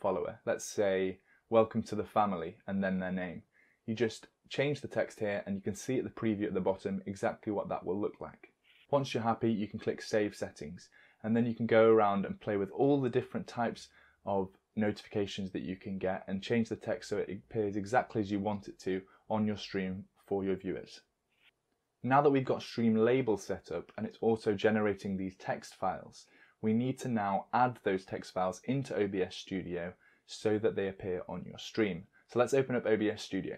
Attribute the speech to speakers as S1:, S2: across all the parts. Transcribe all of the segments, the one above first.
S1: follower. Let's say, welcome to the family, and then their name. You just change the text here and you can see at the preview at the bottom exactly what that will look like. Once you're happy, you can click Save Settings, and then you can go around and play with all the different types of notifications that you can get and change the text so it appears exactly as you want it to on your stream for your viewers. Now that we've got Stream Labels set up and it's also generating these text files, we need to now add those text files into OBS Studio so that they appear on your stream. So let's open up OBS Studio.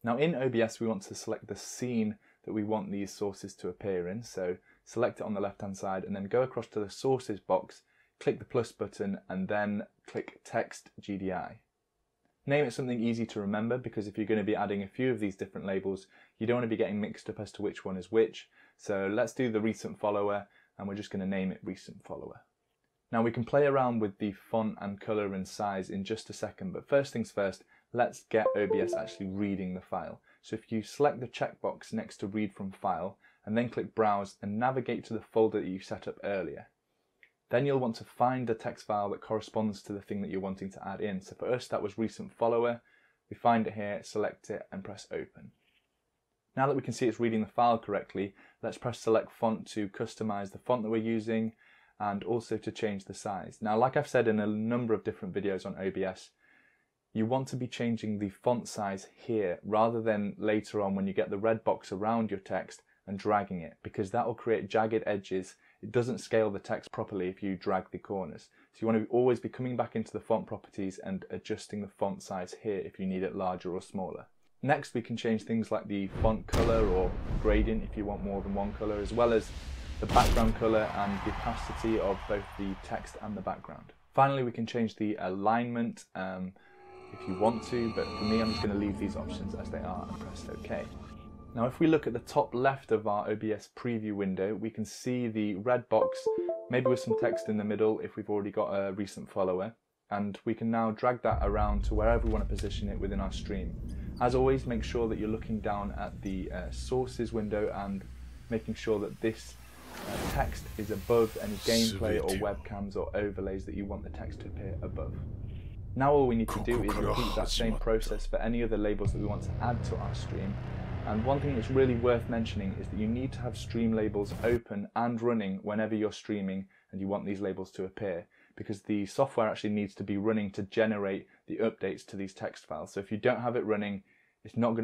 S1: Now in OBS we want to select the scene that we want these sources to appear in, so select it on the left hand side and then go across to the sources box, click the plus button and then click Text GDI. Name it something easy to remember, because if you're going to be adding a few of these different labels you don't want to be getting mixed up as to which one is which. So let's do the recent follower and we're just going to name it recent follower. Now we can play around with the font and colour and size in just a second, but first things first, let's get OBS actually reading the file. So if you select the checkbox next to Read from File and then click Browse and navigate to the folder that you set up earlier, then you'll want to find the text file that corresponds to the thing that you're wanting to add in. So for us that was recent follower. We find it here, select it and press Open. Now that we can see it's reading the file correctly, let's press Select Font to customize the font that we're using and also to change the size. Now, like I've said in a number of different videos on OBS, you want to be changing the font size here rather than later on when you get the red box around your text and dragging it, because that will create jagged edges. It doesn't scale the text properly if you drag the corners. So you want to always be coming back into the font properties and adjusting the font size here if you need it larger or smaller. Next we can change things like the font color or gradient if you want more than one color, as well as the background color and the opacity of both the text and the background. Finally we can change the alignment if you want to, but for me I'm just going to leave these options as they are and press OK. Now if we look at the top left of our OBS preview window, we can see the red box, maybe with some text in the middle if we've already got a recent follower, and we can now drag that around to wherever we want to position it within our stream. As always, make sure that you're looking down at the sources window and making sure that this text is above any gameplay or webcams or overlays that you want the text to appear above. Now all we need to do is repeat that same process for any other labels that we want to add to our stream. And one thing that's really worth mentioning is that you need to have stream labels open and running whenever you're streaming and you want these labels to appear, because the software actually needs to be running to generate the updates to these text files. So if you don't have it running, it's not going to